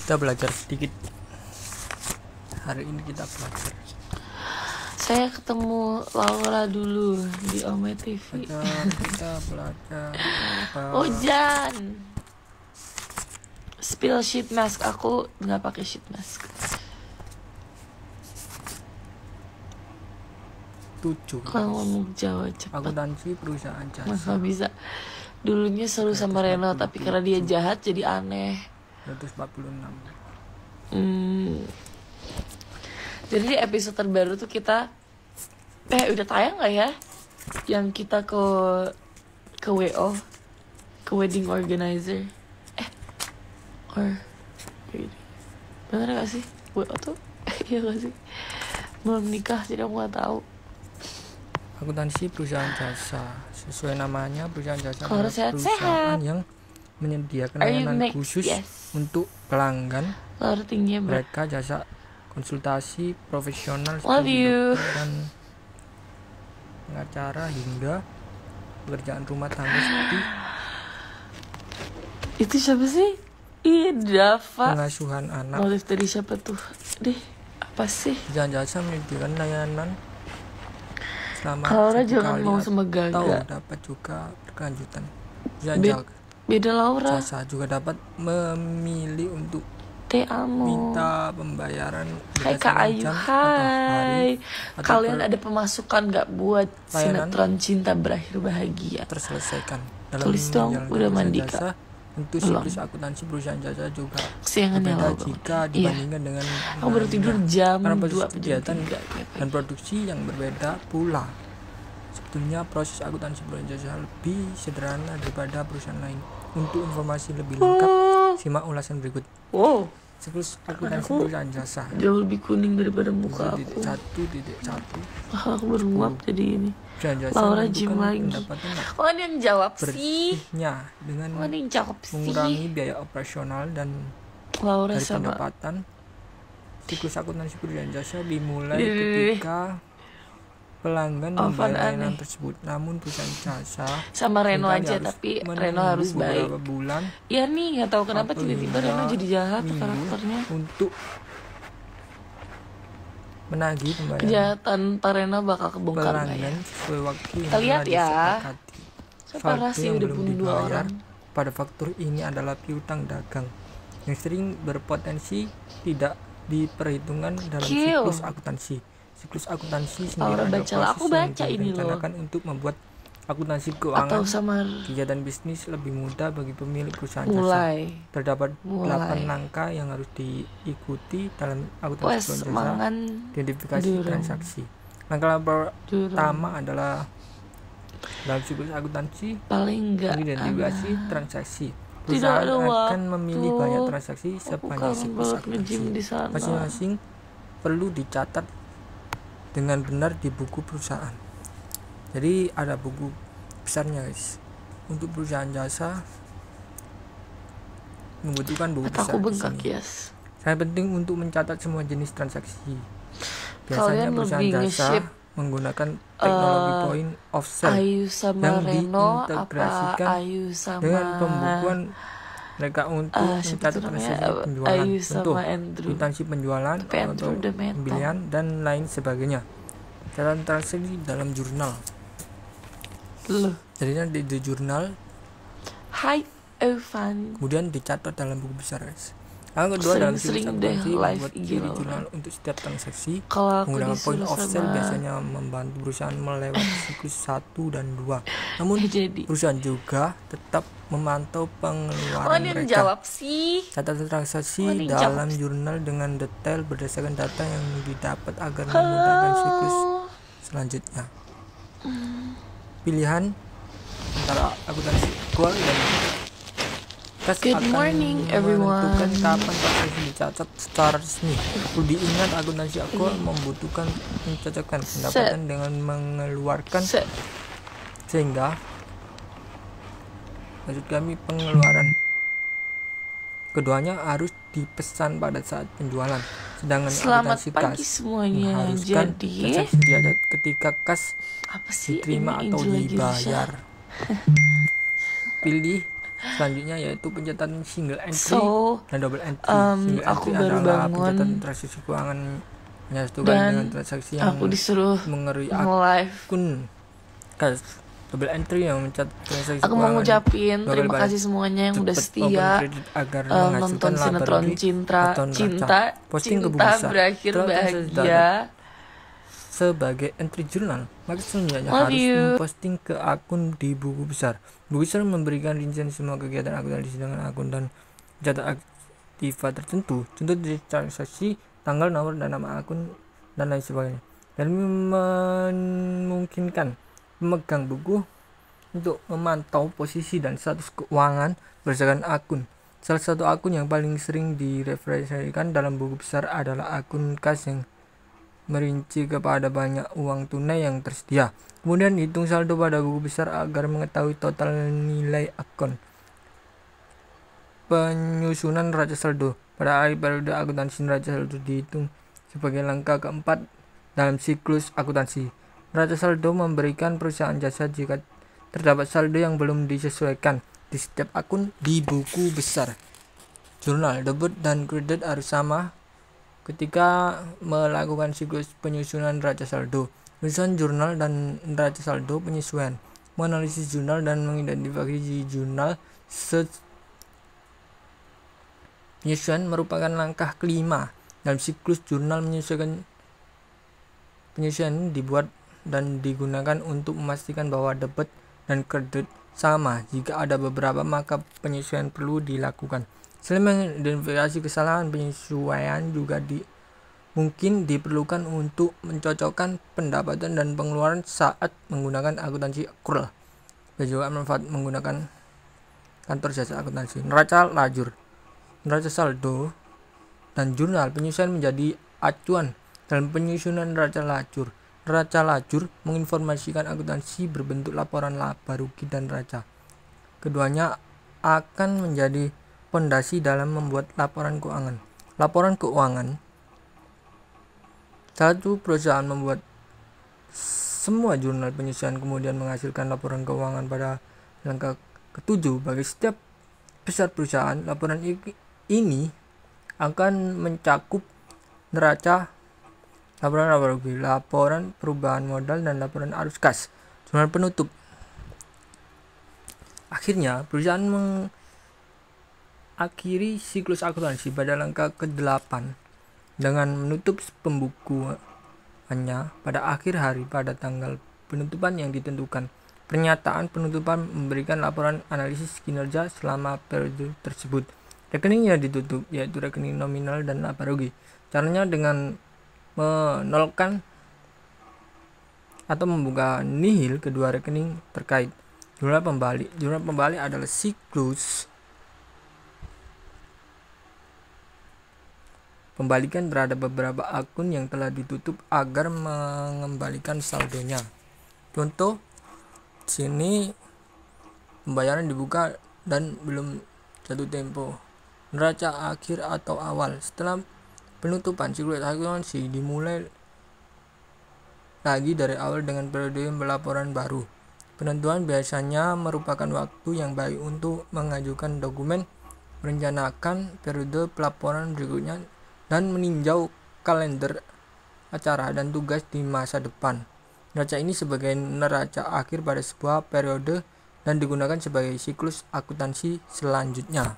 Kita belajar sedikit. Hari ini kita belajar. Saya ketemu Laura dulu di Ome TV. Kita belajar Hujan. Spill sheet mask. Aku nggak pakai sheet mask. 7. Kalau ngomong Jawa cepat. Akuntansi perusahaan jasa. Nggak bisa. Dulunya seru sama Reno, tapi karena dia jahat jadi aneh. 146. Jadi di episode terbaru tuh kita udah tayang nggak ya? Yang kita ke WO, ke wedding organizer. Bener gak sih? WO tuh iya gak sih? Belum nikah jadi aku gak tahu. Akuntansi perusahaan jasa. Sesuai namanya, perusahaan jasa Kalau adalah perusahaan yang menyediakan layanan khusus untuk pelanggan. Laura tingginya Mereka jasa konsultasi profesional Love you. dan pengacara hingga pekerjaan rumah tangga seperti itu siapa sih? Dafa. pengasuhan anak. Motif dari siapa tuh? Apa sih? Perusahaan jasa menyediakan layanan selama Laura 1 jangan kali mau sama atau Gaga. dapat juga berkelanjutan. Perusahaan Beda Laura. jasa juga dapat memilih untuk Te amo. minta pembayaran Hai Kak berdasarkan Ayu, jam atau hai. hari atau Kalian ada pemasukan gak buat layanan sinetron cinta berakhir bahagia? terselesaikan dalam Tulis dong, menjalankan udah perusahaan mandi jasa. Kak? Untuk Belum. siklus akuntansi perusahaan jasa juga Kesiangan ya berbeda lo. jika Iya. dibandingkan dengan Aku baru tidur jam karena 2 proses jam kegiatan 3. dan produksi yang berbeda pula. Sebetulnya proses akuntansi perusahaan jasa lebih sederhana daripada perusahaan lain. Untuk informasi lebih lengkap, simak ulasan berikut. Wow, Siklus akuntansi Aku perusahaan jasa. jauh lebih kuning daripada muka aku. 1.1 Aku baru nguap jadi ini. Perusahaan jasa Laura gym menentukan lagi. pendapatan Oh ini yang jawab sih. bersihnya dengan Oh ini yang jawab mengurangi sih. biaya operasional dan Laura dari sama. pendapatan. Siklus akuntansi perusahaan jasa dimulai Dih. ketika pelanggan Ovan membayar layanan aneh. tersebut. Namun perusahaan jasa Sama Reno seringkali aja, harus tapi menunggu Reno harus baik. beberapa bulan Ya nih nggak tahu kenapa atau tiba-tiba hingga Reno jadi jahat minggu karakternya. untuk menagih pembayaran Kejahatan Pak Reno bakal kebongkar nggak ya? pelanggan sesuai waktu yang Kita lihat telah ya. disepakati. Parah Faktur sih yang udah belum bunuh 2 dibayar orang. pada faktur ini adalah piutang dagang yang sering berpotensi tidak diperhitungkan dalam Kill. siklus akuntansi. Siklus akuntansi sendiri Laura adalah bacalah. proses Aku baca yang ini loh. direncanakan untuk membuat akuntansi Atau keuangan sama kegiatan bisnis lebih mudah bagi pemilik perusahaan mulai. jasa. Terdapat 8 Mulai. langkah yang harus diikuti dalam akuntansi Wes perusahaan jasa. mangan Identifikasi durung. transaksi. Langkah Durung. pertama adalah dalam siklus akuntansi Paling enggak mengidentifikasi transaksi. Tidak Perusahaan ada akan waktu. memilih banyak transaksi Aku sepanjang kangen siklus banget nge-gym akuntansi. di sana. Masing-masing perlu dicatat dengan benar di buku perusahaan. Jadi ada buku besarnya guys. Untuk perusahaan jasa membutuhkan buku Mata besar aku di bengkak sini. yes. Sangat penting untuk mencatat semua jenis transaksi. Biasanya Kalian perusahaan lebih jasa nge-ship menggunakan teknologi point of sale Ayu sama yang Reno apa diintegrasikan Ayu sama dengan pembukuan mereka untuk siapa mencatat tuh namanya? transaksi penjualan, Ayu contoh sama Andrew. kwitansi penjualan Tapi Andrew atau udah mental. pembelian dan lain sebagainya. Catatan transaksi dalam jurnal. Loh. Jadinya di jurnal Hai Evan. kemudian dicatat dalam buku besar guys. Yang kedua dalam siklus Sering-sering deh akuntansi live membuat IG diri Laura. jurnal untuk setiap transaksi. Kalau aku Menggunakan point disuruh of sale sama biasanya membantu perusahaan melewati siklus 1 dan 2. Namun jadi. perusahaan juga tetap memantau Oh pengeluaran dia mereka. jawab sih. Catatan transaksi Oh, ini dalam jawab. jurnal dengan detail berdasarkan data yang didapat agar memudahkan siklus selanjutnya. Pilihan antara akuntansi aktual dan kas Good akan morning, menentukan everyone. kapan transaksi dicatat secara resmi. Perlu diingat akuntansi aktual membutuhkan mencocokkan pendapatan dengan mengeluarkan sehingga maksud kami pengeluaran keduanya harus dipesan pada saat penjualan. Sedangkan Selamat akuntansi pagi kas semuanya. mengharuskan Jadi transaksi dicatat ketika kas apa sih diterima ini atau Angela dibayar. Gilsha? Pilih selanjutnya yaitu pencatatan single entry So, dan double entry. Single aku entry baru adalah bangun pencatatan transaksi keuangan menyatukan dan dengan transaksi yang aku disuruh mengeri nge-live. akun kas. Double entry yang mencatat transaksi Aku mau keuangan ngucapin dua terima kali kasih semuanya yang udah cepat setia open credit agar menghasilkan nonton laba sinetron rugi cinta atau neraca. cinta Posting ke buku cinta besar. berakhir Setelah transaksi bahagia. sebagai entry jurnal, maka selanjutnya Love harus you. memposting ke akun di buku besar. Buku besar memberikan rincian semua kegiatan akuntansi dengan akun dan catat aktiva tertentu, contoh dari transaksi, tanggal, nomor, dan nama akun, dan lain sebagainya, dan memungkinkan pemegang buku untuk memantau posisi dan status keuangan berdasarkan akun. Salah satu akun yang paling sering direferensikan dalam buku besar adalah akun kas yang merinci kepada banyak uang tunai yang tersedia. Kemudian hitung saldo pada buku besar agar mengetahui total nilai akun. Penyusunan neraca saldo. Pada akhir periode akuntansi, neraca saldo dihitung sebagai langkah keempat dalam siklus akuntansi. Neraca saldo memberikan perusahaan jasa jika terdapat saldo yang belum disesuaikan di setiap akun di buku besar. Jurnal, debit dan kredit harus sama ketika melakukan siklus penyusunan neraca saldo. Penyusunan jurnal dan neraca saldo. Penyesuaian, menganalisis jurnal dan mengidentifikasi jurnal. Penyesuaian merupakan langkah kelima dalam siklus jurnal. Penyesuaian dibuat dan digunakan untuk memastikan bahwa debit dan kredit sama. Jika ada beberapa, maka penyesuaian perlu dilakukan. Selain mengidentifikasi kesalahan, penyesuaian juga mungkin diperlukan untuk mencocokkan pendapatan dan pengeluaran saat menggunakan akuntansi accrual. Dan juga manfaat menggunakan kantor jasa akuntansi. Neraca lajur, neraca saldo, dan jurnal. Penyesuaian menjadi acuan dalam penyusunan neraca lajur. Neraca lajur menginformasikan akuntansi berbentuk laporan laba rugi dan neraca. Keduanya akan menjadi fondasi dalam membuat laporan keuangan. Laporan keuangan. Satu perusahaan membuat semua jurnal penyesuaian kemudian menghasilkan laporan keuangan pada langkah ketujuh. Bagi setiap besar perusahaan, laporan ini akan mencakup neraca, laporan laba rugi, laporan perubahan modal, dan laporan arus kas. Jurnal penutup. Akhirnya, perusahaan mengakhiri siklus akuntansi pada langkah ke-8 dengan menutup pembukuannya pada akhir hari pada tanggal penutupan yang ditentukan. Pernyataan penutupan memberikan laporan analisis kinerja selama periode tersebut. Rekening yang ditutup yaitu rekening nominal dan laba rugi. Caranya dengan menolkan atau membuka nihil kedua rekening terkait. Jurnal pembalik. Jurnal pembalik adalah siklus pembalikan terhadap beberapa akun yang telah ditutup agar mengembalikan saldonya. Contoh, sini pembayaran dibuka dan belum jatuh tempo. Neraca akhir atau awal. Setelah penutupan, siklus akuntansi dimulai lagi dari awal dengan periode pelaporan baru. Penentuan biasanya merupakan waktu yang baik untuk mengajukan dokumen, merencanakan periode pelaporan berikutnya, dan meninjau kalender acara dan tugas di masa depan. Neraca ini sebagai neraca akhir pada sebuah periode dan digunakan sebagai siklus akuntansi selanjutnya.